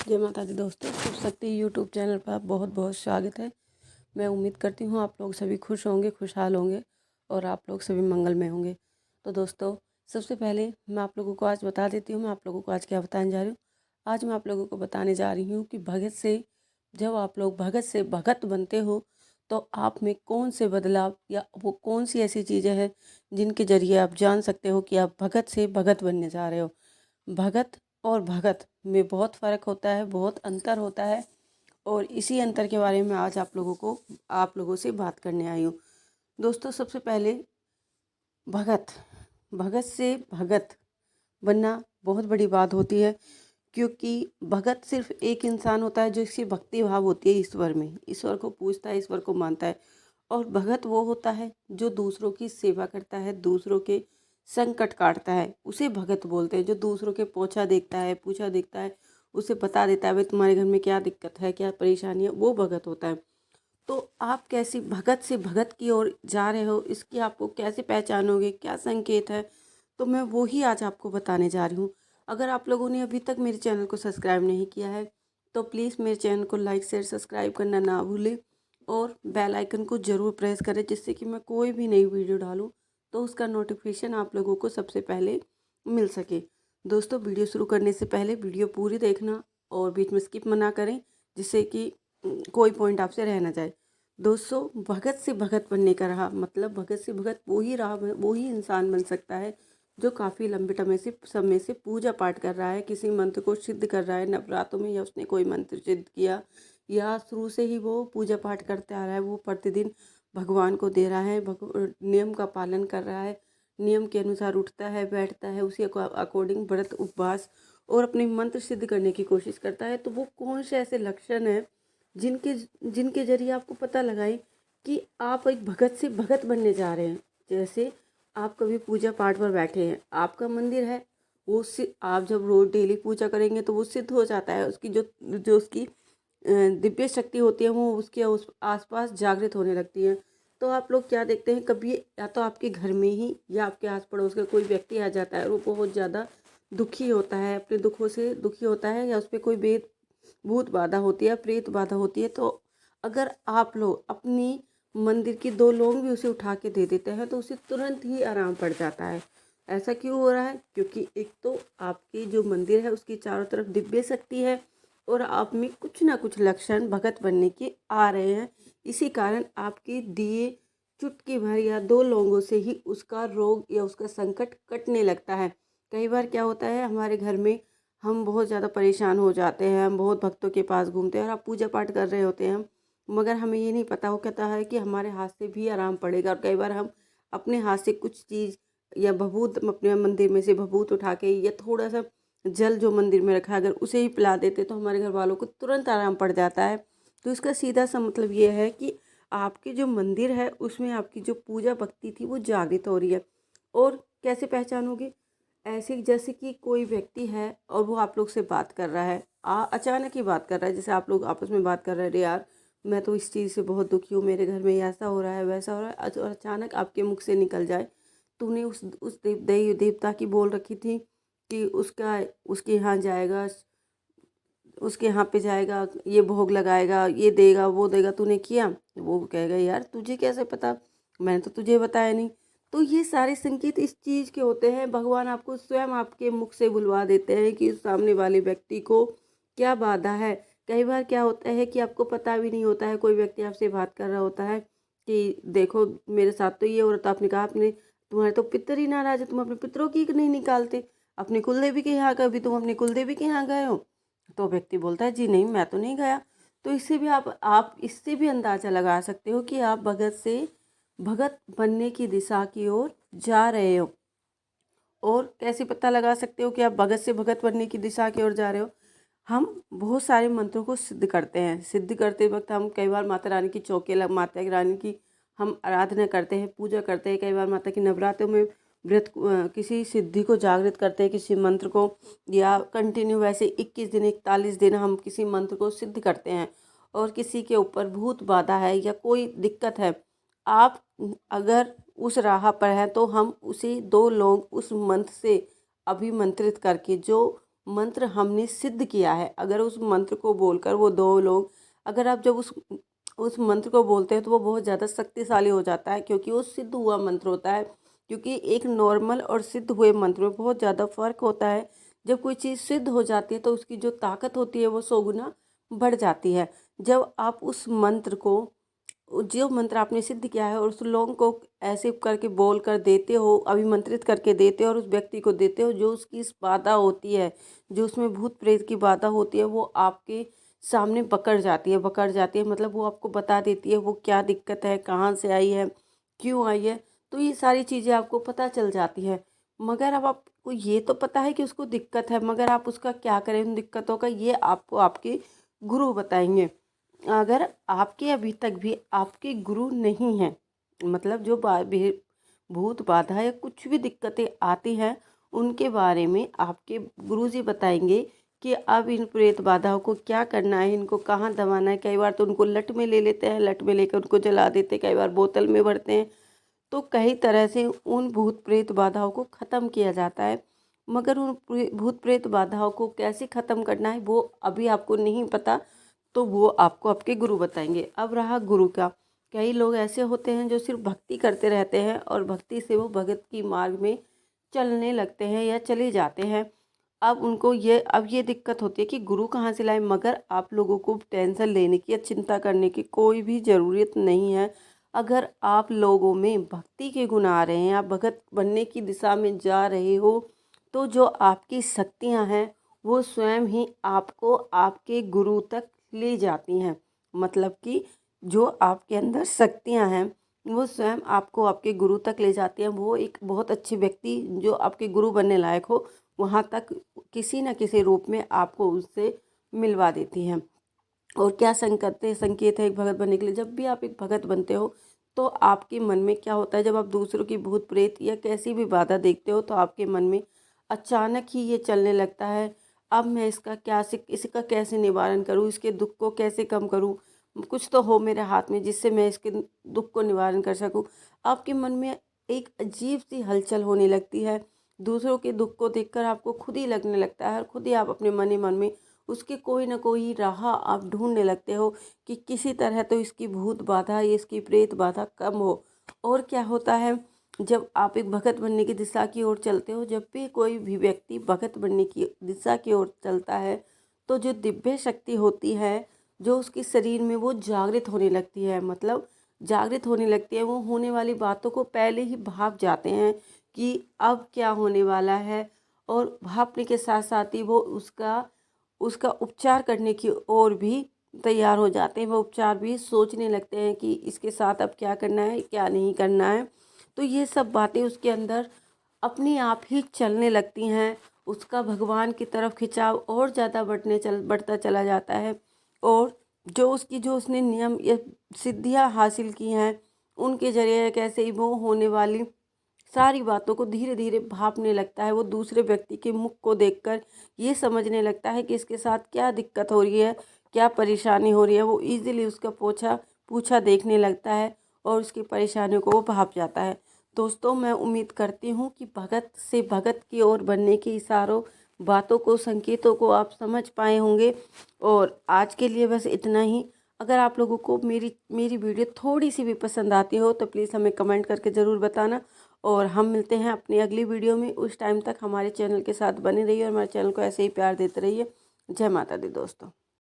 जय माता दी दोस्तों, शिव शक्ति यूट्यूब चैनल पर बहुत बहुत स्वागत है। मैं उम्मीद करती हूँ आप लोग सभी खुश होंगे, खुशहाल होंगे और आप लोग सभी मंगलमय होंगे। तो दोस्तों, सबसे पहले मैं आप लोगों को आज बता देती हूँ मैं आप लोगों को आज क्या बताने जा रही हूँ। आज मैं आप लोगों को बताने जा रही हूँ कि जब आप लोग भगत से भगत बनते हो तो आप में कौन से बदलाव या वो कौन सी ऐसी चीज़ें हैं जिनके जरिए आप जान सकते हो कि आप भगत से भगत बनने जा रहे हो। भगत और भगत में बहुत फ़र्क होता है, बहुत अंतर होता है और इसी अंतर के बारे में आज आप लोगों से बात करने आई हूँ। दोस्तों, सबसे पहले भगत भगत से भगत बनना बहुत बड़ी बात होती है, क्योंकि भगत सिर्फ एक इंसान होता है जो इसकी भक्ति भाव होती है ईश्वर में, ईश्वर को पूजता है, ईश्वर को मानता है। और भगत वो होता है जो दूसरों की सेवा करता है, दूसरों के संकट काटता है, उसे भगत बोलते हैं। जो दूसरों के पूछा देखता है, उसे बता देता है भाई तुम्हारे घर में क्या दिक्कत है, क्या परेशानी है, वो भगत होता है। तो आप कैसी भगत से भगत की ओर जा रहे हो, इसकी आपको कैसे पहचानोगे, क्या संकेत है, तो मैं वो ही आज आपको बताने जा रही हूँ। अगर आप लोगों ने अभी तक मेरे चैनल को सब्सक्राइब नहीं किया है तो प्लीज़ मेरे चैनल को लाइक शेयर सब्सक्राइब करना ना भूलें और बेल आइकन को ज़रूर प्रेस करें, जिससे कि मैं कोई भी नई वीडियो डालूँ तो उसका नोटिफिकेशन आप लोगों को सबसे पहले मिल सके। दोस्तों, वीडियो शुरू करने से पहले वीडियो पूरी देखना और बीच में स्किप मना करें, जिससे कि कोई पॉइंट आपसे रह ना जाए। दोस्तों, भगत से भगत बनने का रहा मतलब भगत से भगत वो ही इंसान बन सकता है जो काफ़ी लंबे समय से पूजा पाठ कर रहा है, किसी मंत्र को सिद्ध कर रहा है नवरात्रों में, या उसने कोई मंत्र सिद्ध किया, या शुरू से ही वो पूजा पाठ करते आ रहा है, वो प्रतिदिन भगवान को दे रहा है, नियम का पालन कर रहा है, नियम के अनुसार उठता है, बैठता है, उसी अकॉर्डिंग व्रत उपवास और अपने मंत्र सिद्ध करने की कोशिश करता है। तो वो कौन से ऐसे लक्षण हैं जिनके जिनके जरिए आपको पता लगाएं कि आप एक भगत से भगत बनने जा रहे हैं। जैसे आप कभी पूजा पाठ पर बैठे हैं, आपका मंदिर है, आप जब रोज डेली पूजा करेंगे तो वो सिद्ध हो जाता है, उसकी जो जो उसकी दिव्य शक्ति होती है वो उसके उस आसपास जागृत होने लगती है। तो आप लोग क्या देखते हैं, कभी या तो आपके घर में ही या आपके आस पड़ोस का कोई व्यक्ति आ जाता है और वो बहुत ज़्यादा दुखी होता है, अपने दुखों से दुखी होता है, या उस पर कोई भूत बाधा होती है, प्रेत बाधा होती है। तो अगर आप लोग अपनी मंदिर की 2 लौंग भी उसे उठा के दे देते हैं तो उसे तुरंत ही आराम पड़ जाता है। ऐसा क्यों हो रहा है? क्योंकि एक तो आपकी जो मंदिर है उसकी चारों तरफ दिव्य शक्ति है और आप में कुछ ना कुछ लक्षण भगत बनने के आ रहे हैं। इसी कारण आपके दिए चुटकी भर या 2 लौंगों से ही उसका रोग या उसका संकट कटने लगता है। कई बार क्या होता है, हमारे घर में हम बहुत ज़्यादा परेशान हो जाते हैं, हम बहुत भक्तों के पास घूमते हैं और आप पूजा पाठ कर रहे होते हैं, मगर हमें ये नहीं पता हो कहता है कि हमारे हाथ से भी आराम पड़ेगा। और कई बार हम अपने हाथ से कुछ चीज़ या भभूत अपने मंदिर में से भभूत उठा के या थोड़ा सा जल जो मंदिर में रखा है अगर उसे ही पिला देते तो हमारे घर वालों को तुरंत आराम पड़ जाता है। तो इसका सीधा सा मतलब ये है कि आपके जो मंदिर है उसमें आपकी जो पूजा भक्ति थी वो जागृत हो रही है। और कैसे पहचानोगे? ऐसे जैसे कि कोई व्यक्ति है और वो आप लोग से बात कर रहा है, अचानक ही बात कर रहा है, जैसे आप लोग आपस में बात कर रहे हैं, अरे यार मैं तो इस चीज़ से बहुत दुखी हूँ, मेरे घर में ऐसा हो रहा है वैसा हो रहा है, और अचानक आपके मुख से निकल जाए तूने उस देवता की बोल रखी थी कि उसके यहाँ जाएगा, उसके यहाँ पे जाएगा, ये भोग लगाएगा, ये देगा वो देगा, तूने किया? वो कहेगा यार तुझे कैसे पता, मैंने तो तुझे बताया नहीं। तो ये सारे संकेत इस चीज़ के होते हैं, भगवान आपको स्वयं आपके मुख से बुलवा देते हैं कि सामने वाले व्यक्ति को क्या बाधा है। कई बार क्या होता है कि आपको पता भी नहीं होता है, कोई व्यक्ति आपसे बात कर रहा होता है कि देखो मेरे साथ तो ये हो रहा था, आपने कहा आपने तुम्हारे तो पितर ही नाराज है, तुम अपने पितरों की नहीं निकालते, अपने कुलदेवी के यहाँ कभी तुम अपने कुलदेवी के यहाँ गए हो? तो व्यक्ति बोलता है जी नहीं मैं तो नहीं गया। तो इससे भी आप इससे भी अंदाज़ा लगा सकते हो कि आप भगत से भगत बनने की दिशा की ओर जा रहे हो। और कैसे पता लगा सकते हो कि आप भगत से भगत बनने की दिशा की ओर जा रहे हो? हम बहुत सारे मंत्रों को सिद्ध करते हैं, सिद्ध करते वक्त हम कई बार माता रानी की माता रानी की हम आराधना करते हैं, पूजा करते हैं। कई बार माता की नवरात्रों में किसी सिद्धि को जागृत करते हैं, किसी मंत्र को, या कंटिन्यू वैसे 21 दिन 41 दिन हम किसी मंत्र को सिद्ध करते हैं। और किसी के ऊपर भूत बाधा है या कोई दिक्कत है, आप अगर उस राह पर हैं तो हम उसे 2 लोग उस मंत्र से अभिमंत्रित करके जो मंत्र हमने सिद्ध किया है, अगर उस मंत्र को बोलकर वो दो लोग, अगर आप जब उस मंत्र को बोलते हैं तो वो बहुत ज़्यादा शक्तिशाली हो जाता है, क्योंकि वो सिद्ध हुआ मंत्र होता है। क्योंकि एक नॉर्मल और सिद्ध हुए मंत्र में बहुत ज़्यादा फ़र्क होता है। जब कोई चीज़ सिद्ध हो जाती है तो उसकी जो ताकत होती है वो 100 गुना बढ़ जाती है। जब आप उस मंत्र को, जो मंत्र आपने सिद्ध किया है और उस लोगों को ऐसे करके बोल कर देते हो, अभिमंत्रित करके देते हो और उस व्यक्ति को देते हो, जो उसकी इस बाधा होती है, जो उसमें भूत प्रेत की बाधा होती है, वो आपके सामने बकड़ जाती है, मतलब वो आपको बता देती है वो क्या दिक्कत है, कहाँ से आई है, क्यों आई है। तो ये सारी चीज़ें आपको पता चल जाती है। मगर अब आपको ये तो पता है कि उसको दिक्कत है, मगर आप उसका क्या करें उन दिक्कतों का, ये आपको आपके गुरु बताएंगे। अगर आपके अभी तक भी आपके गुरु नहीं हैं, मतलब जो भूत बाधा या कुछ भी दिक्कतें आती हैं, उनके बारे में आपके गुरुजी बताएंगे कि अब इन प्रेत बाधाओं को क्या करना है, इनको कहाँ दबाना है। कई बार तो उनको लट में ले लेते हैं, लट में लेकर उनको जला देते हैं, कई बार बोतल में भरते हैं। तो कई तरह से उन भूत प्रेत बाधाओं को ख़त्म किया जाता है। मगर उन भूत प्रेत बाधाओं को कैसे ख़त्म करना है वो अभी आपको नहीं पता, तो वो आपको आपके गुरु बताएंगे। अब रहा गुरु का, कई लोग ऐसे होते हैं जो सिर्फ भक्ति करते रहते हैं और भक्ति से वो भगत की मार्ग में चलने लगते हैं या चले जाते हैं। अब ये दिक्कत होती है कि गुरु कहाँ से लाएं। मगर आप लोगों को टेंशन लेने की या चिंता करने की कोई भी ज़रूरत नहीं है। अगर आप लोगों में भक्ति के गुण आ रहे हैं, आप भगत बनने की दिशा में जा रहे हो, तो जो आपकी शक्तियाँ हैं वो स्वयं ही आपको आपके गुरु तक ले जाती हैं। मतलब कि जो आपके अंदर शक्तियाँ हैं वो स्वयं आपको आपके गुरु तक ले जाती हैं। वो एक बहुत अच्छे व्यक्ति जो आपके गुरु बनने लायक हो, वहाँ तक किसी न किसी रूप में आपको उससे मिलवा देती हैं। और क्या संकेत है एक भगत बनने के लिए। जब भी आप एक भगत बनते हो तो आपके मन में क्या होता है, जब आप दूसरों की भूत प्रेत या कैसी भी बाधा देखते हो तो आपके मन में अचानक ही ये चलने लगता है, अब मैं इसका कैसे निवारण करूँ, इसके दुख को कैसे कम करूँ, कुछ तो हो मेरे हाथ में जिससे मैं इसके दुख को निवारण कर सकूँ। आपके मन में एक अजीब सी हलचल होने लगती है। दूसरों के दुख को देखकर आपको खुद ही लगने लगता है और खुद ही आप अपने मन ही मन में उसकी कोई ना कोई राह आप ढूंढने लगते हो कि किसी तरह तो इसकी भूत बाधा, ये इसकी प्रेत बाधा कम हो। और क्या होता है, जब आप एक भगत बनने की दिशा की ओर चलते हो, जब भी कोई भी व्यक्ति भगत बनने की दिशा की ओर चलता है, तो जो दिव्य शक्ति होती है जो उसके शरीर में, वो जागृत होने लगती है। मतलब जागृत होने लगती है, वो होने वाली बातों को पहले ही भाप जाते हैं कि अब क्या होने वाला है। और भापने के साथ साथ ही वो उसका उसका उपचार करने की ओर भी तैयार हो जाते हैं। वो उपचार भी सोचने लगते हैं कि इसके साथ अब क्या करना है, क्या नहीं करना है। तो ये सब बातें उसके अंदर अपने आप ही चलने लगती हैं। उसका भगवान की तरफ खिंचाव और ज़्यादा बढ़ता चला जाता है। और जो उसने नियम या सिद्धियाँ हासिल की हैं, उनके जरिए कैसे ही वो होने वाली सारी बातों को धीरे धीरे भापने लगता है। वो दूसरे व्यक्ति के मुख को देखकर ये समझने लगता है कि इसके साथ क्या दिक्कत हो रही है, क्या परेशानी हो रही है। वो इजीली उसका पूछा देखने लगता है और उसकी परेशानियों को वो भाप जाता है। दोस्तों, मैं उम्मीद करती हूँ कि भगत से भगत की ओर बनने के इशारों, बातों को, संकेतों को आप समझ पाए होंगे। और आज के लिए बस इतना ही। अगर आप लोगों को मेरी वीडियो थोड़ी सी भी पसंद आती हो तो प्लीज़ हमें कमेंट करके ज़रूर बताना। और हम मिलते हैं अपनी अगली वीडियो में। उस टाइम तक हमारे चैनल के साथ बने रहिए और हमारे चैनल को ऐसे ही प्यार देते रहिए। जय माता दी दोस्तों।